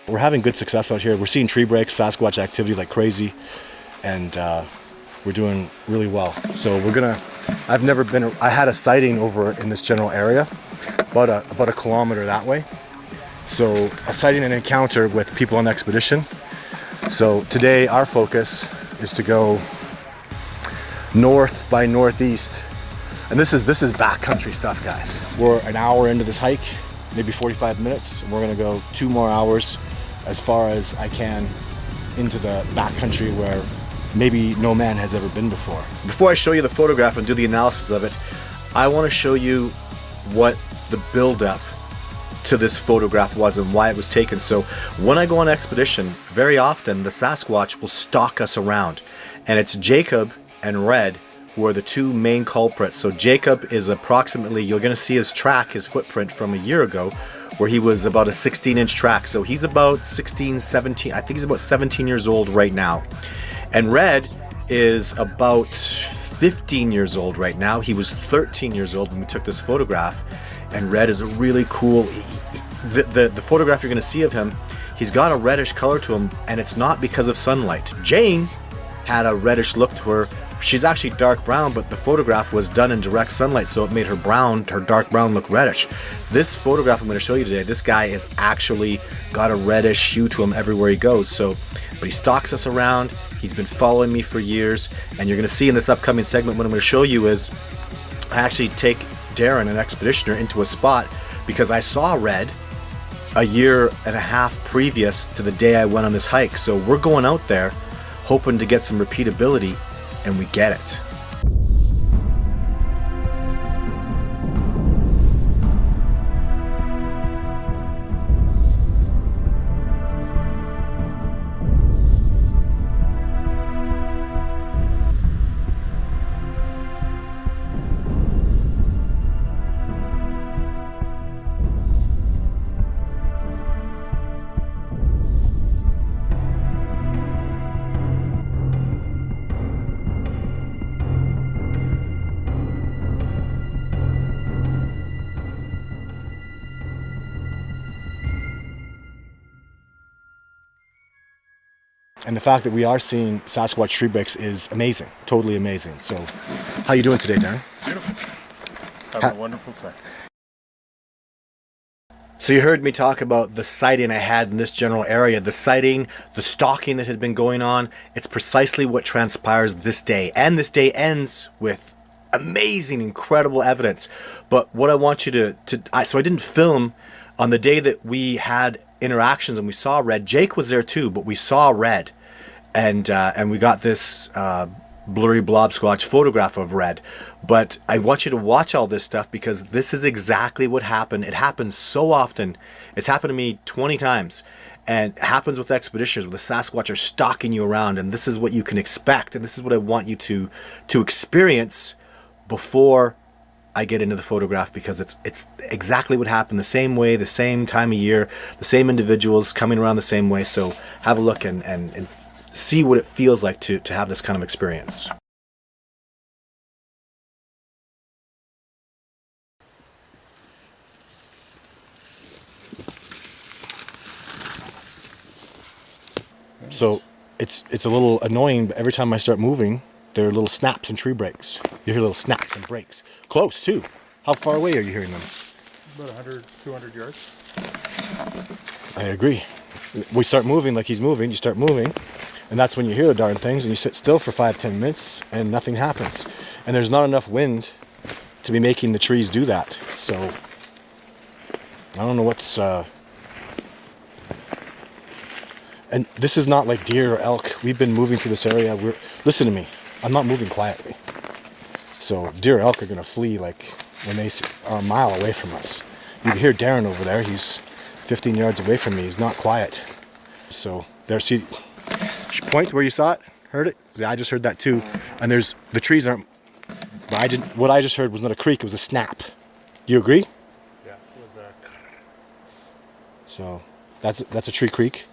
We're having good success out here. We're seeing tree breaks, Sasquatch activity like crazy, and we're doing really well. So I had a sighting over in this general area, about a kilometer that way. So a sighting and encounter with people on expedition. So today our focus is to go north by northeast. And this is backcountry stuff, guys. We're an hour into this hike, maybe 45 minutes, and we're gonna go 2 more hours as far as I can into the backcountry where maybe no man has ever been before. Before I show you the photograph and do the analysis of it, I wanna show you what the build-up to this photograph was and why it was taken. So when I go on expedition, very often the Sasquatch will stalk us around. And it's Jacob and Red who are the two main culprits. So Jacob is approximately, you're gonna see his track, his footprint from a year ago, where he was about a 16-inch track. So he's about 16, 17, I think he's about 17 years old right now. And Red is about 15 years old right now. He was 13 years old when we took this photograph. And Red is a really cool, the photograph you're gonna see of him, he's got a reddish color to him, and it's not because of sunlight. Jane had a reddish look to her. She's actually dark brown, but the photograph was done in direct sunlight, so it made her dark brown look reddish. This photograph I'm going to show you today, this guy is actually got a reddish hue to him everywhere he goes. But he stalks us around. He's been following me for years, and you're going to see in this upcoming segment what I'm going to show you is I actually take Darren, an expeditioner, into a spot because I saw Red a year and a half previous to the day I went on this hike. So we're going out there hoping to get some repeatability, and we get it. And the fact that we are seeing Sasquatch tree breaks is amazing, totally amazing. So, how you doing today, Darren? Beautiful. Having a wonderful time. So you heard me talk about the sighting I had in this general area. The sighting, the stalking that had been going on, it's precisely what transpires this day. And this day ends with amazing, incredible evidence. But what I want you so I didn't film on the day that we had interactions and we saw Red. Jake was there too, but we saw Red, and we got this blurry blob squatch photograph of Red. But I want you to watch all this stuff because this is exactly what happened. It happens so often. It's happened to me 20 times, and it happens with expeditions where the Sasquatch are stalking you around, and this is what you can expect, and this is what I want you to experience before I get into the photograph, because it's exactly what happened, the same way, the same time of year, the same individuals coming around the same way. So have a look and see what it feels like to have this kind of experience. So it's a little annoying, but every time I start moving, there are little snaps and tree breaks. You hear little snaps and breaks. Close, too. How far away are you hearing them? About 100, 200 yards. I agree. We start moving like he's moving. You start moving, and that's when you hear the darn things, and you sit still for 5-10 minutes, and nothing happens. And there's not enough wind to be making the trees do that. So, I don't know what's... And this is not like deer or elk. We've been moving through this area. Listen to me. I'm not moving quietly. So deer or elk are going to flee like when they are a mile away from us. You can hear Darren over there. He's 15 yards away from me. He's not quiet. So there, see, point where you saw it? Heard it? Yeah, I just heard that too. And the trees aren't, what I just heard was not a creak, it was a snap. Do you agree? Yeah, it was So that's a tree creak.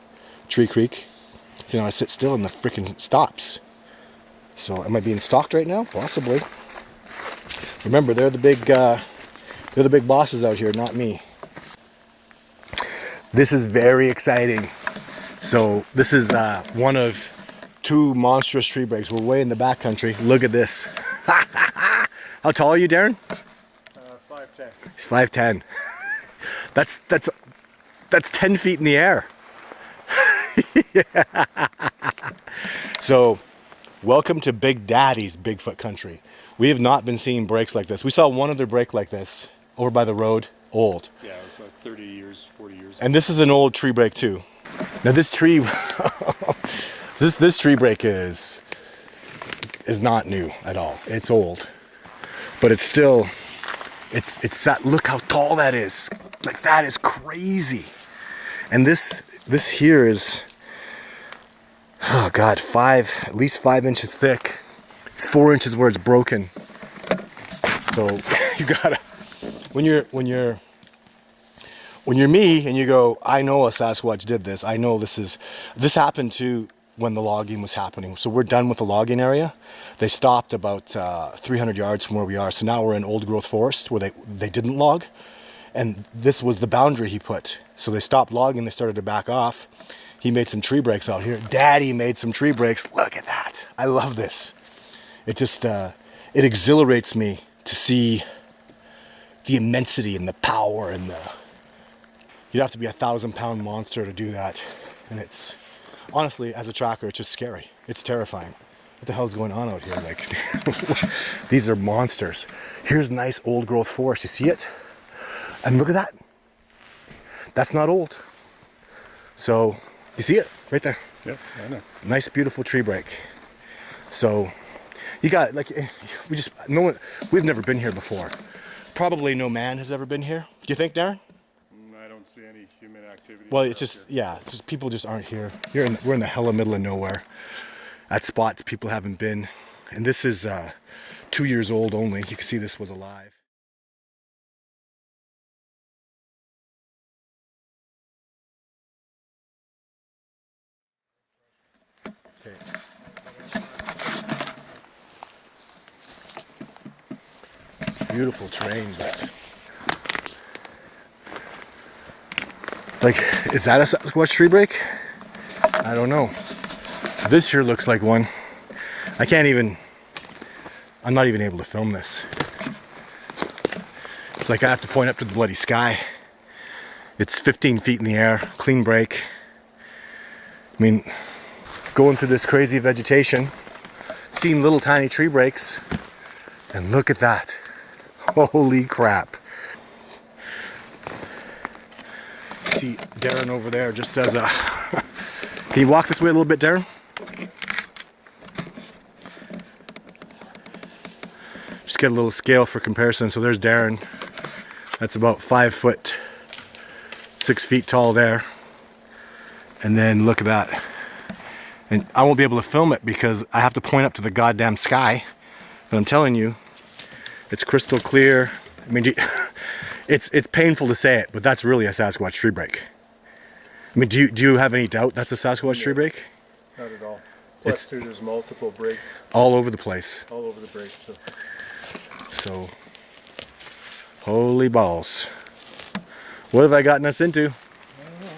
Tree creak. So now I sit still and the freaking stops. So am I being stalked right now? Possibly. Remember, they're the big bosses out here, not me. This is very exciting. So this is one of two monstrous tree breaks. We're way in the backcountry. Look at this. How tall are you, Darren? 5'10". He's 5'10". That's 10 feet in the air. Yeah. So, welcome to Big Daddy's Bigfoot country. We have not been seeing breaks like this. We saw one other break like this over by the road, old. Yeah, it was like 30 years, 40 years. And this is an old tree break too. Now this tree, this tree break is not new at all. It's old, but it's still, it's that. Look how tall that is. Like that is crazy. And this here is, oh God, at least 5 inches thick. It's 4 inches where it's broken. So you gotta, when you're me and you go, I know a Sasquatch did this. I know this happened to when the logging was happening. So we're done with the logging area. They stopped about 300 yards from where we are. So now we're in old growth forest where they didn't log. And this was the boundary he put. So they stopped logging, they started to back off. He made some tree breaks out here. Daddy made some tree breaks. Look at that. I love this. It just, it exhilarates me to see the immensity and the power and you'd have to be a 1,000-pound monster to do that. And it's, honestly, as a tracker, it's just scary. It's terrifying. What the hell's going on out here? Like, these are monsters. Here's nice old growth forest. You see it? And look at that. That's not old. So, you see it right there? Yeah, I know. Nice, beautiful tree break. So, you got, like, we've never been here before. Probably no man has ever been here. Do you think, Darren? I don't see any human activity. Well, it's just, yeah, it's just people just aren't here. We're in the hella middle of nowhere. At spots people haven't been. And this is 2 years old only. You can see this was alive. Okay. It's beautiful terrain, but like, is that a Sasquatch tree break? I don't know. This sure looks like one. I'm not even able to film this. It's like I have to point up to the bloody sky. It's 15 feet in the air, clean break. I mean, going through this crazy vegetation, seeing little tiny tree breaks, and look at that. Holy crap. See Darren over there just as a... Can you walk this way a little bit, Darren? Just get a little scale for comparison. So there's Darren. That's about 5 foot, 6 feet tall there. And then look at that. And I won't be able to film it because I have to point up to the goddamn sky. But I'm telling you, it's crystal clear. I mean, it's painful to say it, but that's really a Sasquatch tree break. I mean, do you have any doubt that's a Sasquatch tree break? Not at all. Plus, too, there's multiple breaks. All over the place. All over the breaks. So, holy balls. What have I gotten us into? I don't know.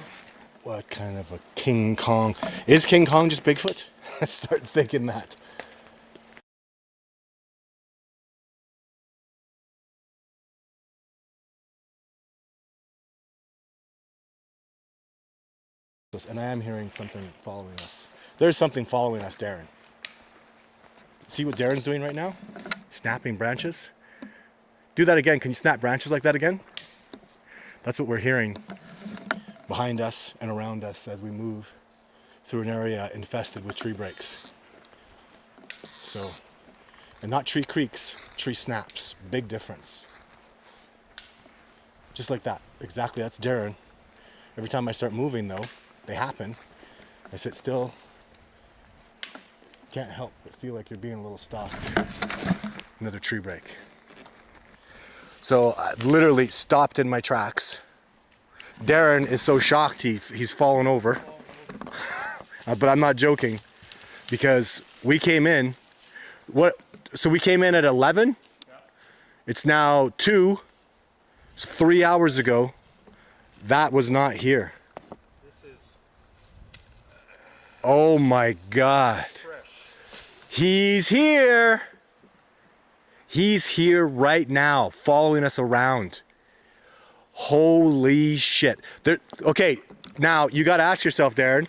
What kind of a King Kong? Is King Kong just Bigfoot? I start thinking that. And I am hearing something following us. There's something following us, Darren. See what Darren's doing right now? Snapping branches. Do that again. Can you snap branches like that again? That's what we're hearing behind us and around us as we move through an area infested with tree breaks. So, and not tree creaks, tree snaps. Big difference. Just like that. Exactly, that's Darren. Every time I start moving though, they happen. I sit still. Can't help but feel like you're being a little stalked. Another tree break. So I literally stopped in my tracks. Darren is so shocked he's fallen over. But I'm not joking because we came in. So we came in at 11. Yeah. It's now 2. So 3 hours ago. That was not here. Oh my God. He's here. He's here right now, following us around. Holy shit. Okay, now you got to ask yourself, Darren,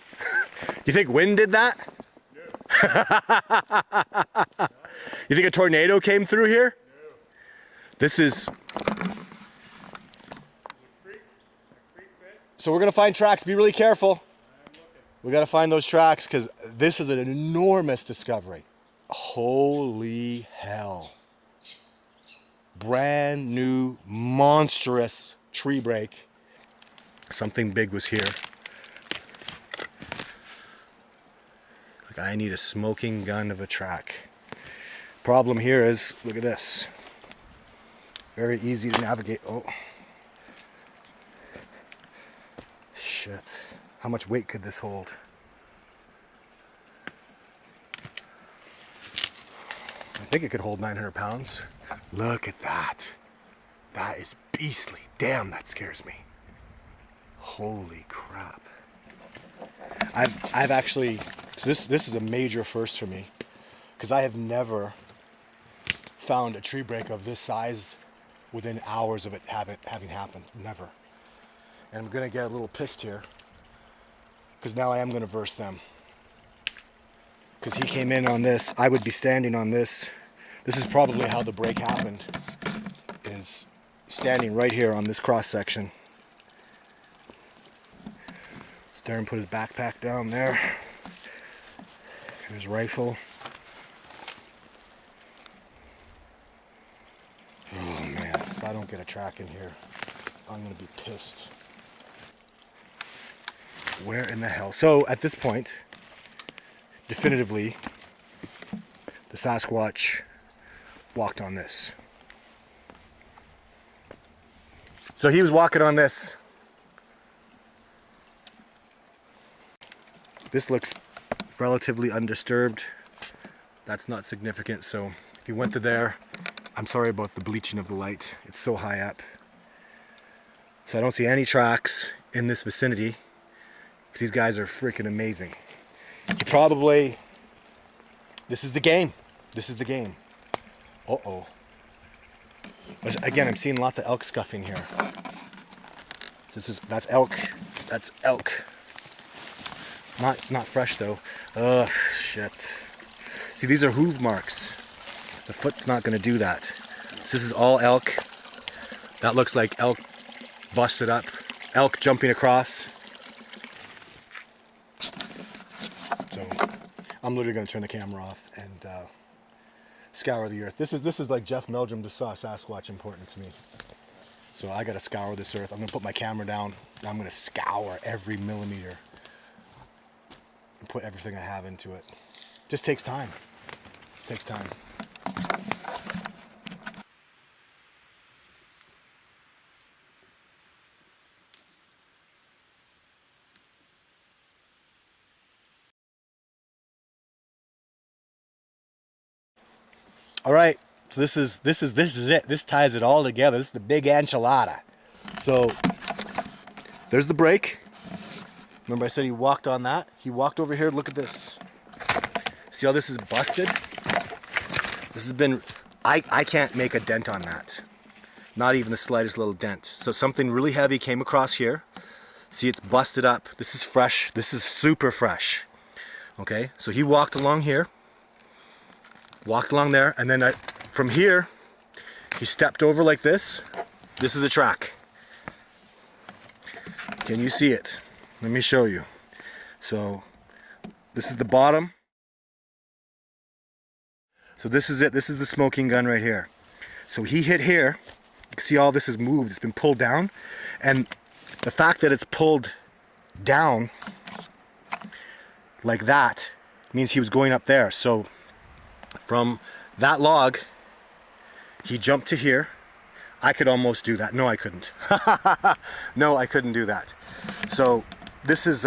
you think wind did that? No. You think a tornado came through here? No. This is... So we're going to find tracks. Be really careful. We got to find those tracks because this is an enormous discovery. Holy hell. Brand new, monstrous tree break. Something big was here. Like, I need a smoking gun of a track. Problem here is, look at this. Very easy to navigate. Oh. Shit. How much weight could this hold? I think it could hold 900 pounds. Look at that. That is beastly. Damn, that scares me. Holy crap. I've actually, so this is a major first for me because I have never found a tree break of this size within hours of it having happened. Never. And I'm gonna get a little pissed here because now I am gonna verse them. Because he came in on this, I would be standing on this. This is probably how the break happened, is standing right here on this cross section. Darren put his backpack down there, and his rifle. Oh man, if I don't get a track in here, I'm gonna be pissed. Where in the hell? So at this point, definitively, the Sasquatch walked on this. So he was walking on this. This looks relatively undisturbed. That's not significant. So if he went to there, I'm sorry about the bleaching of the light. It's so high up. So I don't see any tracks in this vicinity because these guys are freaking amazing. He probably, this is the game. This is the game. Uh-oh. Again, I'm seeing lots of elk scuffing here. That's elk. That's elk. Not fresh though. Ugh, shit. See, these are hoof marks. The foot's not gonna do that. So this is all elk. That looks like elk busted up. Elk jumping across. So I'm literally gonna turn the camera off and scour the earth. This is like Jeff Meldrum just saw Sasquatch important to me. So I gotta scour this earth. I'm gonna put my camera down and I'm gonna scour every millimeter and put everything I have into it. Just takes time. Takes time. All right, so this is it. This ties it all together. This is the big enchilada. So there's the break. Remember I said he walked on that? He walked over here. Look at this. See how this is busted? This has been, I can't make a dent on that. Not even the slightest little dent. So something really heavy came across here. See, it's busted up. This is fresh. This is super fresh. Okay, so he walked along here. Walked along there, and then from here, he stepped over like this. This is a track. Can you see it? Let me show you. So, this is the bottom. So this is it. This is the smoking gun right here. So he hit here. You can see all this is moved. It's been pulled down. And the fact that it's pulled down like that means he was going up there. So from that log, he jumped to here. I could almost do that. No, I couldn't. No, I couldn't do that. So this is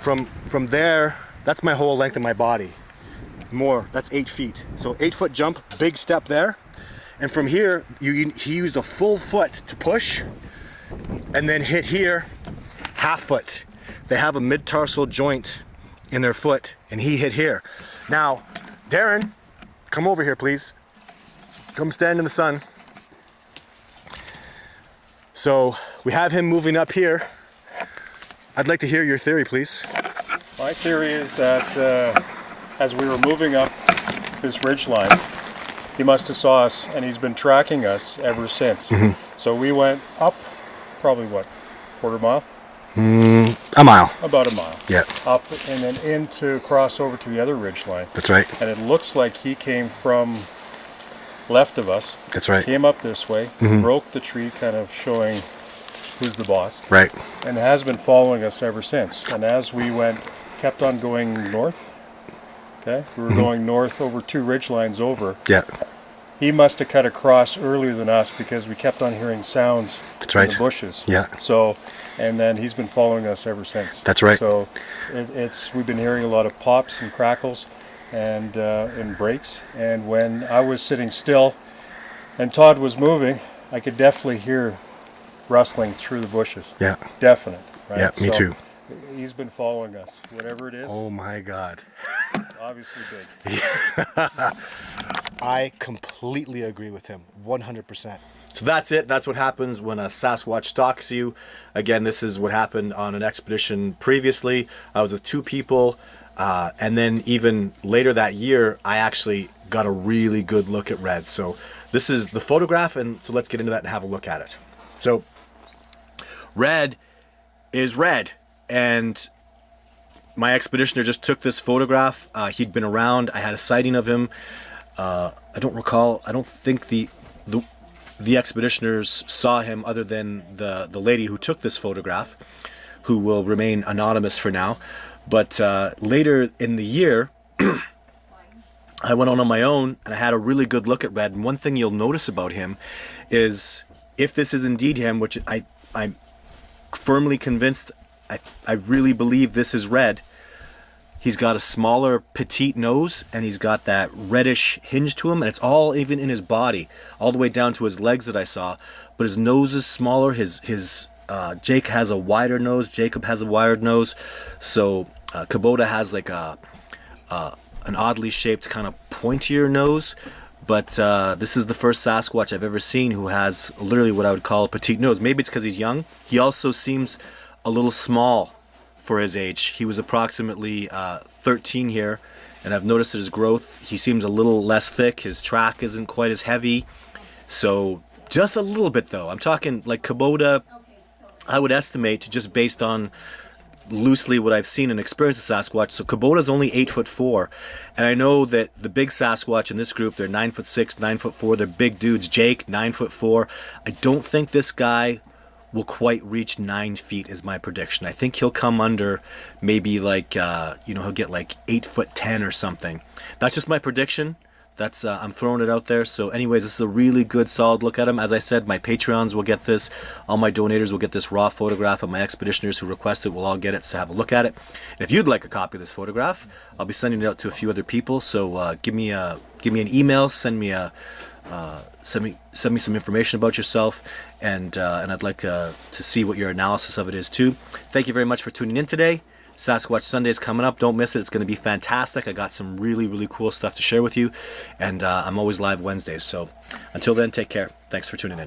from there, that's my whole length of my body. More, that's 8 feet. So 8-foot jump, big step there. And from here, he used a full foot to push and then hit here, half foot. they have a mid-tarsal joint in their foot, and he hit here. Now, Darren, come over here, please. Come stand in the sun. So we have him moving up here. I'd like to hear your theory, please. My theory is that as we were moving up this ridge line, he must have saw us, and he's been tracking us ever since. So we went up, probably what, quarter mile? A mile. About a mile. Yeah. Up and then in to cross over to the other ridge line. That's right. And it looks like he came from left of us. That's right. Came up this way, broke the tree, kind of showing who's the boss. Right. And has been following us ever since. And as we kept on going north, okay, we were going north over 2 ridge lines over. Yeah. He must have cut across earlier than us because we kept on hearing sounds That's right. in the bushes. Yeah. So, and then he's been following us ever since. That's right. So, we've been hearing a lot of pops and crackles and breaks. And when I was sitting still and Todd was moving, I could definitely hear rustling through the bushes. Yeah. Definite. Right? Yeah, me too. He's been following us, whatever it is. Oh my God. Obviously big. I completely agree with him, 100%. So that's it. That's what happens when a Sasquatch stalks you. Again, this is what happened on an expedition previously. I was with 2 people, and then even later that year, I actually got a really good look at red. So this is the photograph, and so let's get into that and have a look at it. So red is red, and my expeditioner just took this photograph. He'd been around. I had a sighting of him. I don't recall. I don't think the expeditioners saw him other than the lady who took this photograph, who will remain anonymous for now. But later in the year, I went on my own and I had a really good look at red. And one thing you'll notice about him is, if this is indeed him, which I'm firmly convinced, I really believe this is red. He's got a smaller, petite nose, and he's got that reddish hinge to him, and it's all even in his body, all the way down to his legs that I saw. But his nose is smaller. Jake has a wider nose. Jacob has a wider nose. So Kubota has like an oddly shaped, kind of pointier nose. But this is the first Sasquatch I've ever seen who has literally what I would call a petite nose. Maybe it's because he's young. He also seems a little small for his age. He was approximately 13 here, and I've noticed that his growth, he seems a little less thick. His track isn't quite as heavy. So just a little bit though. I'm talking like Kubota, I would estimate, just based on loosely what I've seen and experienced with Sasquatch. So Kubota's only 8'4", and I know that the big Sasquatch in this group, they're 9'6", 9'4". They're big dudes. Jake, 9'4". I don't think this guy will quite reach 9 feet is my prediction. I think he'll come under maybe like, he'll get like 8'10" or something. That's just my prediction. That's I'm throwing it out there. So anyways, this is a really good solid look at him. As I said, my Patreons will get this. All my donators will get this raw photograph, and my expeditioners who request it will all get it to have a look at it. And if you'd like a copy of this photograph, I'll be sending it out to a few other people. So give me an email, send me some information about yourself, and I'd like to see what your analysis of it is too. Thank you very much for tuning in today. Sasquatch Sunday is coming up. Don't miss it. It's going to be fantastic. I got some really, really cool stuff to share with you, and I'm always live Wednesdays. So until then, take care. Thanks for tuning in.